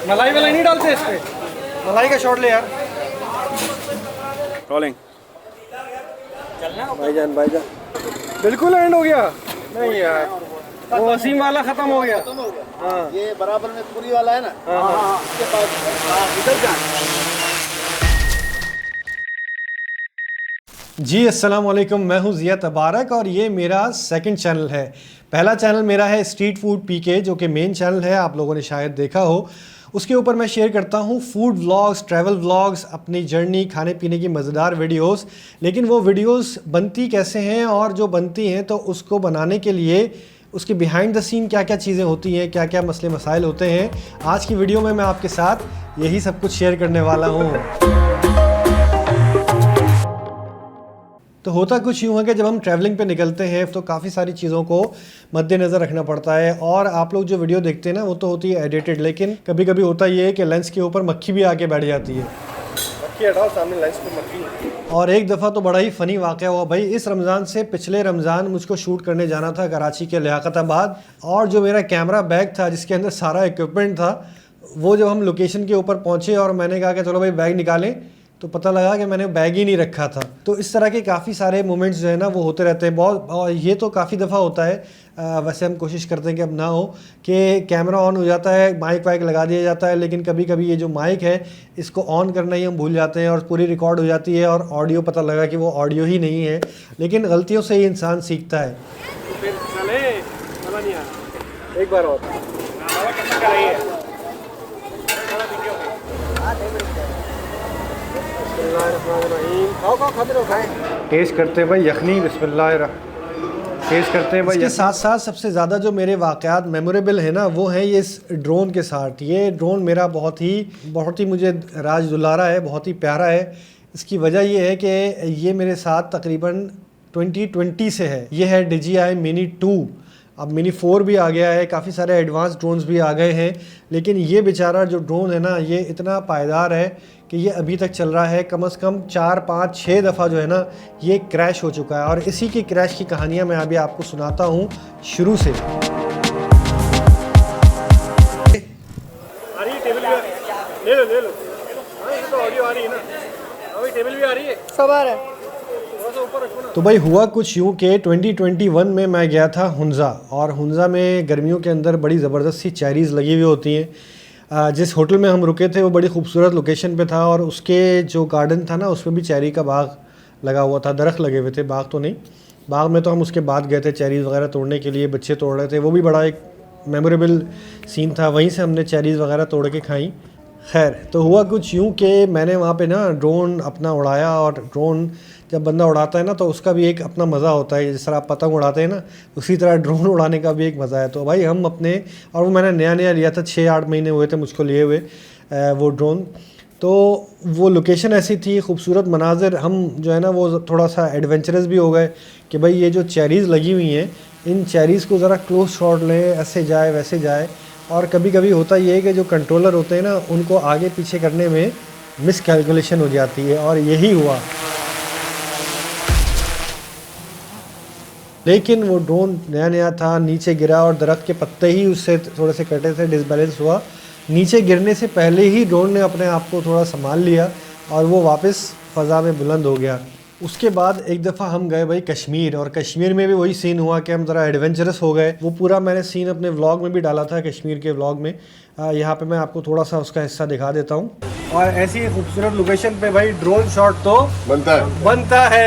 मलाई वाला नहीं डालते इस पे, मलाई का शॉट ले यार। रोलिंग भाईजान बिल्कुल एंड हो गया। नहीं यार वो वसीम वाला खत्म हो गया। हाँ ये बराबर में पूरी वाला है ना। हाँ इसके बाद इधर जा। जी अस्सलाम वालेकुम, मैं हूं ज़िया तबारक और ये मेरा सेकंड चैनल है। पहला चैनल मेरा है स्ट्रीट फूड पीके, जो कि मेन चैनल है, आप लोगों ने शायद देखा हो। उसके ऊपर मैं शेयर करता हूं फूड व्लॉग्स, ट्रैवल व्लॉग्स, अपनी जर्नी, खाने पीने की मज़ेदार वीडियोस। लेकिन वो वीडियोस बनती कैसे हैं, और जो बनती हैं तो उसको बनाने के लिए उसके बिहाइंड द सीन क्या क्या चीज़ें होती हैं, क्या क्या मसले मसाइल होते हैं, आज की वीडियो में मैं आपके साथ यही सब कुछ शेयर करने वाला हूँ। तो होता कुछ यूँ है कि जब हम ट्रैवलिंग पे निकलते हैं तो काफ़ी सारी चीज़ों को मद्देनज़र रखना पड़ता है। और आप लोग जो वीडियो देखते हैं ना, वो तो होती है एडिटेड, लेकिन कभी कभी होता ये है कि लेंस के ऊपर मक्खी भी आके बैठ जाती है। मक्खी हटाओ, सामने लेंस पे मक्खी। और एक दफ़ा तो बड़ा ही फ़नी वाक़या हुआ भाई। इस रमज़ान से पिछले रमज़ान मुझको शूट करने जाना था कराची के लियाकताबाद, और जो मेरा कैमरा बैग था जिसके अंदर सारा इक्विपमेंट था, वो जब हम लोकेशन के ऊपर पहुँचे और मैंने कहा कि चलो भाई बैग निकालें, तो पता लगा कि मैंने बैग ही नहीं रखा था। तो इस तरह के काफ़ी सारे मोमेंट्स जो है ना वो होते रहते हैं बहुत, और ये तो काफ़ी दफ़ा होता है। वैसे हम कोशिश करते हैं कि अब ना हो, कि कैमरा ऑन हो जाता है, माइक वाइक लगा दिया जाता है, लेकिन कभी कभी ये जो माइक है इसको ऑन करना ही हम भूल जाते हैं और पूरी रिकॉर्ड हो जाती है और ऑडियो पता लगा कि वो ऑडियो ही नहीं है। लेकिन गलतियों से ही इंसान सीखता है। तो फिर चले, मज़ा नहीं आया। एक बार और टेस्ट करते हैं भाई यखनी, बिस्मिल्लाह टेस्ट करते हैं भाई। इसके साथ साथ सबसे ज़्यादा जो मेरे वाक़यात मेमोरेबल है ना, वो है ये इस ड्रोन के साथ। ये ड्रोन मेरा बहुत ही मुझे राज दुलारा है, बहुत ही प्यारा है। इसकी वजह ये है कि ये मेरे साथ तकरीबन 2020 से है। ये है DJI Mini 2। अब Mini 4 भी आ गया है, काफ़ी सारे एडवांस ड्रोन्स भी आ गए हैं, लेकिन ये बेचारा जो ड्रोन है ना, ये इतना पायदार है कि ये अभी तक चल रहा है। कम से कम 4, 5, 6 दफ़ा जो है ना ये क्रैश हो चुका है, और इसी की क्रैश की कहानियाँ मैं अभी आपको सुनाता हूँ शुरू से। ले लो। हाँ, तो ऑडियो आ रही है ना, अभी टेबल भी आ रही है, सब आ रहा है। तो भाई हुआ कुछ यूँ कि 2021 में मैं गया था हुंज़ा, और हुंज़ा में गर्मियों के अंदर बड़ी ज़बरदस्त सी चेरीज़ लगी हुई होती हैं। जिस होटल में हम रुके थे वो बड़ी खूबसूरत लोकेशन पे था, और उसके जो गार्डन था ना उसमें भी चेरी का बाग लगा हुआ था, दरख्त लगे हुए थे, बाग तो नहीं। बाग में तो हम उसके बाद गए थे चेरीज़ वगैरह तोड़ने के लिए, बच्चे तोड़ रहे थे, वो भी बड़ा एक मेमोरेबल सीन था। वहीं से हमने चेरीज़ वगैरह तोड़ के खाई। खैर, तो हुआ कुछ यूँ कि मैंने वहाँ पे ना ड्रोन अपना उड़ाया, और ड्रोन जब बंदा उड़ाता है ना तो उसका भी एक अपना मज़ा होता है। जिस तरह आप पतंग उड़ाते हैं ना, उसी तरह ड्रोन उड़ाने का भी एक मज़ा है। तो भाई हम अपने, और वो मैंने नया लिया था, 6-8 महीने हुए थे मुझको लिए हुए वो ड्रोन। तो वो लोकेशन ऐसी थी, खूबसूरत मनाजिर, हम जो है ना वो थोड़ा सा एडवेंचरस भी हो गए कि भाई ये जो चेरीज़ लगी हुई हैं, इन चेरीज़ को ज़रा क्लोज शॉट लें, ऐसे जाए वैसे जाए। और कभी कभी होता ये है कि जो कंट्रोलर होते हैं ना, उनको आगे पीछे करने में मिस कैलकुलेशन हो जाती है, और यही हुआ। लेकिन वो ड्रोन नया था, नीचे गिरा और दरख्त के पत्ते ही उससे थोड़े से कटे थे, डिसबैलेंस हुआ। नीचे गिरने से पहले ही ड्रोन ने अपने आप को थोड़ा संभाल लिया और वो वापस फ़ज़ा में बुलंद हो गया। उसके बाद एक दफ़ा हम गए भाई कश्मीर, और कश्मीर में भी वही सीन हुआ कि हम ज़रा एडवेंचरस हो गए। वो पूरा मैंने सीन अपने व्लॉग में भी डाला था, कश्मीर के व्लॉग में। यहाँ पे मैं आपको थोड़ा सा उसका हिस्सा दिखा देता हूँ। और ऐसी खूबसूरत लोकेशन पे भाई ड्रोन शॉट तो बनता है।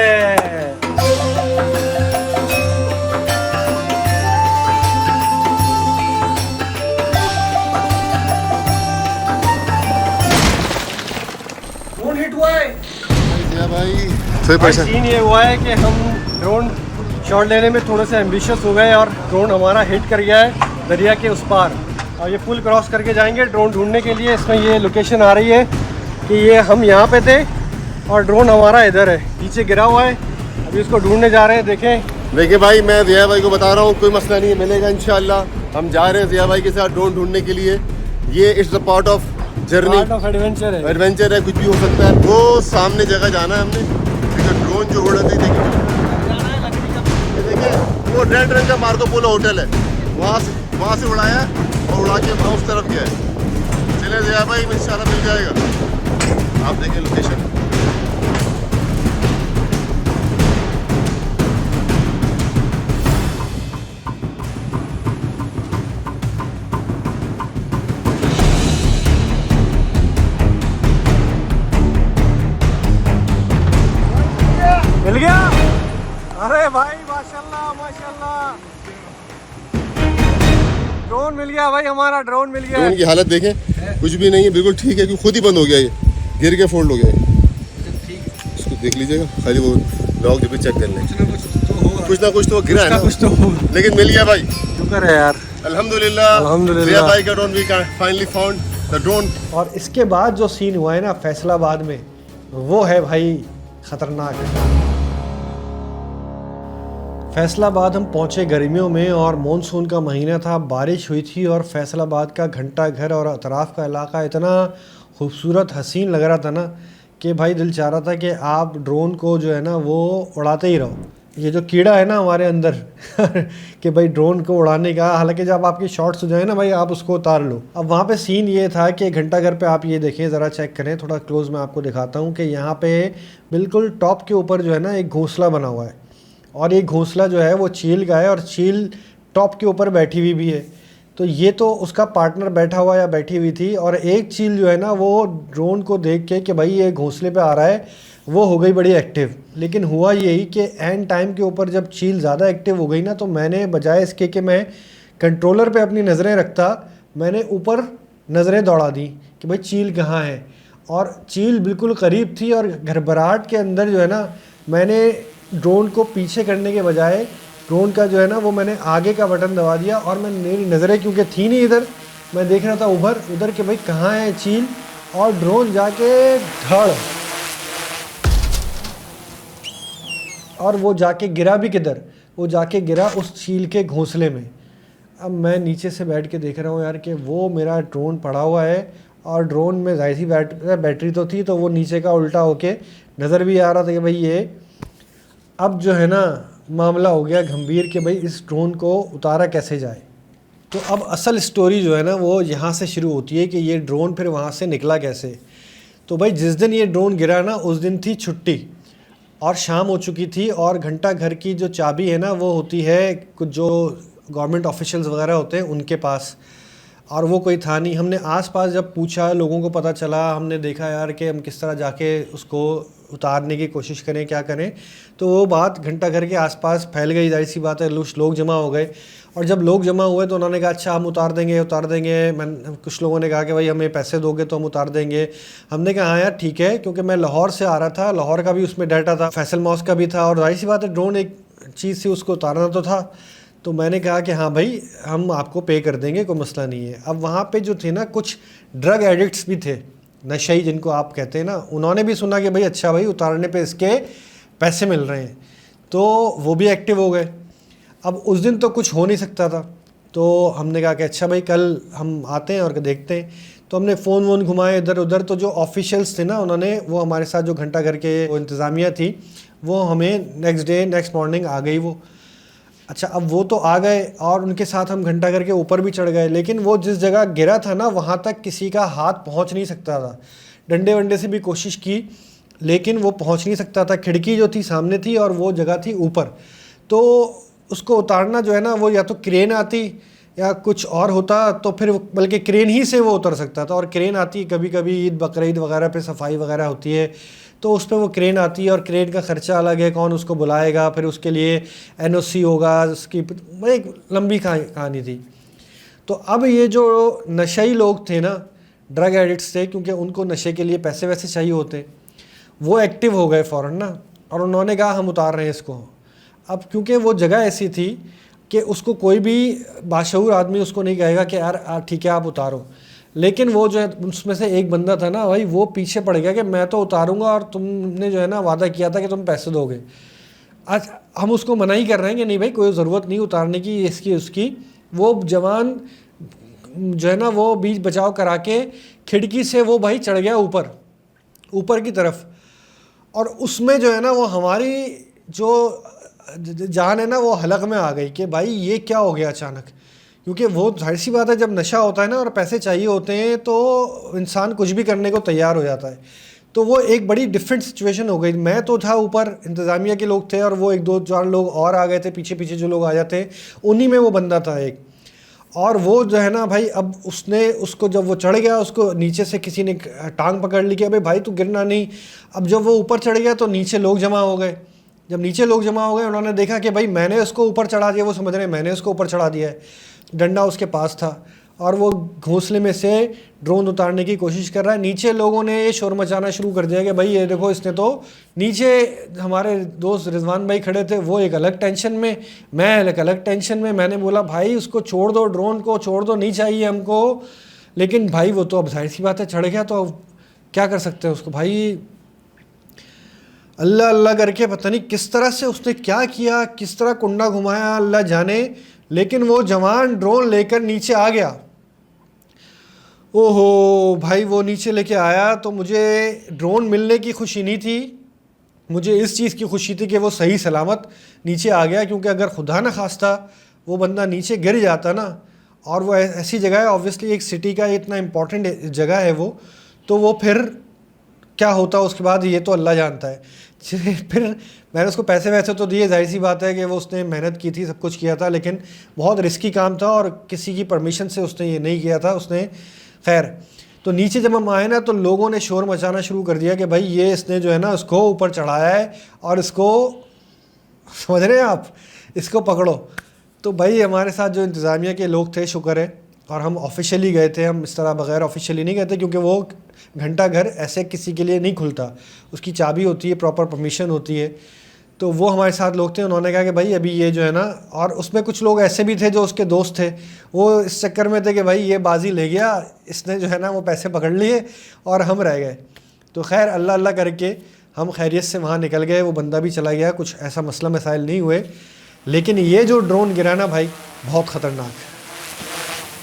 भाई सीन ये हुआ है कि हम ड्रोन शॉट लेने में थोड़े से एम्बिशियस हो गए, और ड्रोन हमारा हिट कर गया है दरिया के उस पार, और ये पुल क्रॉस करके जाएंगे ड्रोन ढूंढने के लिए। इसमें ये लोकेशन आ रही है कि ये हम यहाँ पे थे और ड्रोन हमारा इधर है, पीछे गिरा हुआ है। अभी इसको ढूंढने जा रहे हैं। देखिए भाई, मैं ज़िया भाई को बता रहा हूँ, कोई मसला नहीं है, मिलेगा इंशाल्लाह। हम जा रहे हैं ज़िया भाई के साथ ड्रोन ढूंढने के लिए। ये it's the part of journey, adventure है, कुछ भी हो सकता है। वो सामने जगह जाना है हमने, ड्रोन जो उड़ा थी, देखिए वो रेड रंग का मार्को पोलो होटल है, वहाँ से उड़ाया और उड़ा के उस तरफ गया है। चले जिया भाई इंशाल्लाह मिल जाएगा। आप देखें लोकेशन। मिल गया। अरे भाई माशाल्लाह माशाल्लाह, ड्रोन मिल गया भाई, हमारा ड्रोन मिल गया। ड्रोन की हालत देखें, कुछ भी नहीं है, बिल्कुल ठीक है, क्योंकि खुद ही बंद हो गया, ये गिर के फोल्ड हो गया है। इसको देख लीजिएगा, खाली वो लॉक जो भी चेक कर लें, कुछ ना कुछ तो गिरा है ना, कुछ तो लेकिन मिल गया भाई, शुक्र है यार, अल्हम्दुलिल्लाह। अल्हम्दुलिल्लाह। जिया भाई का drone we finally found the drone. और इसके बाद जो सीन हुआ है ना फैसलाबाद में, वो है भाई ख़तरनाक। फैसलाबाद हम पहुंचे गर्मियों में और मॉनसून का महीना था, बारिश हुई थी और फैसलाबाद का घंटा घर और अतराफ़ का इलाका इतना खूबसूरत हसीन लग रहा था ना कि भाई दिल चाह रहा था कि आप ड्रोन को जो है ना वो उड़ाते ही रहो। ये जो कीड़ा है ना हमारे अंदर कि भाई ड्रोन को उड़ाने का, हालांकि जब आपकी शॉट्स हो जाए ना भाई आप उसको उतार लो। अब वहाँ पे सीन ये था कि घंटा घर पे आप ये देखें, ज़रा चेक करें, थोड़ा क्लोज मैं आपको दिखाता हूँ कि यहाँ पे बिल्कुल टॉप के ऊपर जो है ना एक घोंसला बना हुआ है और ये घोंसला जो है वो चील का है और चील टॉप के ऊपर बैठी हुई भी है। तो ये तो उसका पार्टनर बैठा हुआ या बैठी हुई थी और एक चील जो है ना वो ड्रोन को देख के कि भाई ये घोंसले पे आ रहा है, वो हो गई बड़ी एक्टिव। लेकिन हुआ यही कि एंड टाइम के ऊपर जब चील ज़्यादा एक्टिव हो गई ना, तो मैंने बजाय इसके कि मैं कंट्रोलर पे अपनी नज़रें रखता, मैंने ऊपर नज़रें दौड़ा दी कि भाई चील कहाँ है। और चील बिल्कुल करीब थी और घबराहट के अंदर जो है ना मैंने ड्रोन को पीछे करने के बजाय ड्रोन का जो है ना वो मैंने आगे का बटन दबा दिया और मैं, मेरी नज़रें क्योंकि थी नहीं इधर, मैं देख रहा था उधर कि भाई कहाँ है चील, और ड्रोन जाके धड़ और वो जाके गिरा भी किधर, वो जाके गिरा उस चील के घोंसले में। अब मैं नीचे से बैठ के देख रहा हूँ यार कि वो मेरा ड्रोन पड़ा हुआ है और ड्रोन में जाहिर सी बैटरी तो थी, तो वो नीचे का उल्टा होके नज़र भी आ रहा था कि भाई ये अब जो है ना मामला हो गया गंभीर कि भाई इस ड्रोन को उतारा कैसे जाए। तो अब असल स्टोरी जो है ना वो यहाँ से शुरू होती है कि ये ड्रोन फिर वहाँ से निकला कैसे। तो भाई जिस दिन ये ड्रोन गिरा ना उस दिन थी छुट्टी और शाम हो चुकी थी और घंटा घर की जो चाबी है ना वो होती है कुछ जो गवर्नमेंट ऑफिशियल्स वगैरह होते हैं उनके पास, और वो कोई था नहीं। हमने आसपास जब पूछा, लोगों को पता चला, हमने देखा यार कि हम किस तरह जाके उसको उतारने की कोशिश करें, क्या करें। तो वो बात घंटा घर के आसपास फैल गई, जाहिर सी बात है लोग जमा हो गए। और जब लोग जमा हुए तो उन्होंने कहा अच्छा हम उतार देंगे। कुछ लोगों ने कहा कि भाई हमें पैसे दोगे तो हम उतार देंगे। हमने कहा हाँ यार ठीक है, क्योंकि मैं लाहौर से आ रहा था, लाहौर का भी उसमें डाटा था, फैसल मॉस्क का भी था, और जाहिर सी बात है ड्रोन एक चीज़ से उसको उतारना तो था। तो मैंने कहा कि हाँ भाई हम आपको पे कर देंगे, कोई मसला नहीं है। अब वहाँ पे जो थे ना कुछ ड्रग एडिक्ट्स भी थे, नशई जिनको आप कहते हैं ना, उन्होंने भी सुना कि भाई अच्छा भाई उतारने पे इसके पैसे मिल रहे हैं, तो वो भी एक्टिव हो गए। अब उस दिन तो कुछ हो नहीं सकता था, तो हमने कहा कि अच्छा भाई कल हम आते हैं और देखते हैं। तो हमने फ़ोन वोन घुमाए इधर उधर, तो जो ऑफिशियल्स थे ना उन्होंने, वो हमारे साथ जो घंटा घर के वो इंतज़ामिया थी, वो हमें नेक्स्ट मॉर्निंग आ गई वो। अच्छा अब वो तो आ गए और उनके साथ हम घंटा घर के ऊपर भी चढ़ गए, लेकिन वो जिस जगह गिरा था ना वहाँ तक किसी का हाथ पहुँच नहीं सकता था। डंडे वंडे से भी कोशिश की लेकिन वो पहुँच नहीं सकता था। खिड़की जो थी सामने थी और वो जगह थी ऊपर, तो उसको उतारना जो है ना वो या तो क्रेन आती या कुछ और होता, तो फिर बल्कि क्रेन ही से वो उतर सकता था। और क्रेन आती कभी कभी ईद बकरीद वगैरह पे सफाई वगैरह होती है तो उस पर वो क्रेन आती है और क्रेन का ख़र्चा अलग है, कौन उसको बुलाएगा, फिर उसके लिए एनओसी होगा, उसकी एक लंबी कहानी थी। तो अब ये जो नशई लोग थे ना, ड्रग एडिक्ट्स थे, क्योंकि उनको नशे के लिए पैसे वैसे चाहिए होते, वो एक्टिव हो गए फ़ौरन ना, और उन्होंने कहा हम उतार रहे हैं इसको। अब क्योंकि वो जगह ऐसी थी कि उसको कोई भी बाशऊर आदमी उसको नहीं कहेगा कि यार ठीक है आप उतारो, लेकिन वो जो है उसमें से एक बंदा था ना भाई, वो पीछे पड़ गया कि मैं तो उतारूंगा और तुमने जो है ना वादा किया था कि तुम पैसे दोगे। आज हम उसको मना ही कर रहे हैं कि नहीं भाई कोई ज़रूरत नहीं उतारने की, इसकी उसकी। वो जवान जो है ना वो बीच बचाव करा के खिड़की से वो भाई चढ़ गया ऊपर की तरफ, और उसमें जो है ना वो हमारी जो जान है ना वो हलक में आ गई कि भाई ये क्या हो गया अचानक, क्योंकि वो जाहिर सी बात है, जब नशा होता है ना और पैसे चाहिए होते हैं तो इंसान कुछ भी करने को तैयार हो जाता है। तो वो एक बड़ी डिफरेंट सिचुएशन हो गई। मैं तो था ऊपर, इंतज़ामिया के लोग थे और वो 1-2-4 लोग और आ गए थे, पीछे पीछे जो लोग आ जाते, उन्हीं में वो बंदा था एक। और वो जो है ना भाई, अब उसको जब वो चढ़ गया, उसको नीचे से किसी ने टांग पकड़ ली कि अबे भाई तू गिरना नहीं। अब जब वो ऊपर चढ़ गया तो नीचे लोग जमा हो गए। जब नीचे लोग जमा हो गए, उन्होंने देखा कि भाई मैंने उसको ऊपर चढ़ा दिया, वो समझ रहे हैं मैंने उसको ऊपर चढ़ा दिया है। डंडा उसके पास था और वो घोंसले में से ड्रोन उतारने की कोशिश कर रहा है। नीचे लोगों ने ये शोर मचाना शुरू कर दिया कि भाई ये देखो, इसने तो नीचे हमारे दोस्त रिजवान भाई खड़े थे, वो एक अलग टेंशन में, मैं एक अलग टेंशन में। मैंने बोला भाई उसको छोड़ दो, ड्रोन को छोड़ दो, नहीं चाहिए हमको। लेकिन भाई वो तो अब जाहिर सी बात है चढ़ गया, तो अब क्या कर सकते हैं उसको। भाई अल्लाह अल्लाह करके पता नहीं किस तरह से उसने क्या किया, किस तरह कुंडा घुमाया, अल्लाह जाने। लेकिन वो जवान ड्रोन लेकर नीचे आ गया। ओहो भाई, वो नीचे लेके आया तो मुझे ड्रोन मिलने की खुशी नहीं थी, मुझे इस चीज़ की खुशी थी कि वो सही सलामत नीचे आ गया। क्योंकि अगर खुदा न खास्ता वो बंदा नीचे गिर जाता ना, और वो ऐसी जगह है, ऑब्वियसली एक सिटी का इतना इम्पोर्टेंट जगह है वो, तो वो फिर क्या होता उसके बाद ये तो अल्लाह जानता है। फिर मैंने उसको पैसे वैसे तो दिए, जाहिर सी बात है कि वो उसने मेहनत की थी, सब कुछ किया था, लेकिन बहुत रिस्की काम था और किसी की परमिशन से उसने ये नहीं किया था उसने। खैर, तो नीचे जब हम आए ना तो लोगों ने शोर मचाना शुरू कर दिया कि भाई ये इसने जो है ना उसको ऊपर चढ़ाया है और इसको, समझ रहे हैं आप, इसको पकड़ो। तो भाई हमारे साथ जो इंतज़ामिया के लोग थे, शुक्र है, और हम ऑफिशियली गए थे, हम इस तरह बग़ैर ऑफिशियली नहीं गए थे, क्योंकि वो घंटा घर ऐसे किसी के लिए नहीं खुलता, उसकी चाबी होती है, प्रॉपर परमिशन होती है। तो वो हमारे साथ लोग थे, उन्होंने कहा कि भाई अभी ये जो है ना, और उसमें कुछ लोग ऐसे भी थे जो उसके दोस्त थे, वो इस चक्कर में थे कि भाई ये बाजी ले गया, इसने जो है ना वो पैसे पकड़ लिए और हम रह गए। तो खैर अल्लाह अल्लाह करके हम खैरियत से वहाँ निकल गए, वो बंदा भी चला गया, कुछ ऐसा मसला मसाइल नहीं हुए। लेकिन ये जो ड्रोन गिरा ना भाई, बहुत ख़तरनाक है।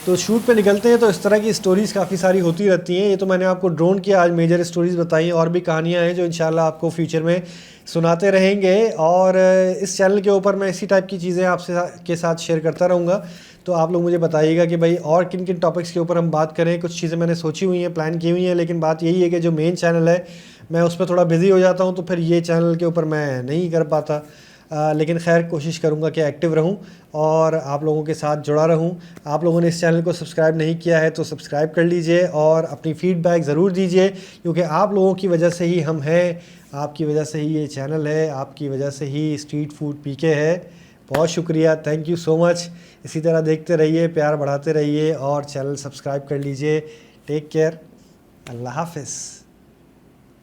तो शूट पे निकलते हैं तो इस तरह की स्टोरीज़ काफ़ी सारी होती रहती हैं। ये तो मैंने आपको ड्रोन की आज मेजर स्टोरीज़ बताई हैं, और भी कहानियाँ हैं जो इंशाल्लाह आपको फ्यूचर में सुनाते रहेंगे। और इस चैनल के ऊपर मैं इसी टाइप की चीज़ें आपसे के साथ शेयर करता रहूँगा। तो आप लोग मुझे बताइएगा कि भाई और किन किन टॉपिक्स के ऊपर हम बात करें। कुछ चीज़ें मैंने सोची हुई हैं, प्लान की हुई हैं, लेकिन बात यही है कि जो मेन चैनल है मैं उस पर थोड़ा बिज़ी हो जाता हूँ, तो फिर ये चैनल के ऊपर मैं नहीं कर पाता। लेकिन खैर कोशिश करूँगा कि एक्टिव रहूँ और आप लोगों के साथ जुड़ा रहूँ। आप लोगों ने इस चैनल को सब्सक्राइब नहीं किया है तो सब्सक्राइब कर लीजिए और अपनी फ़ीडबैक ज़रूर दीजिए, क्योंकि आप लोगों की वजह से ही हम हैं, आपकी वजह से ही ये चैनल है, आपकी वजह से ही स्ट्रीट फूड पीके है। बहुत शुक्रिया, थैंक यू सो मच। इसी तरह देखते रहिए, प्यार बढ़ाते रहिए और चैनल सब्सक्राइब कर लीजिए। टेक केयर, अल्लाह हाफ़िज़।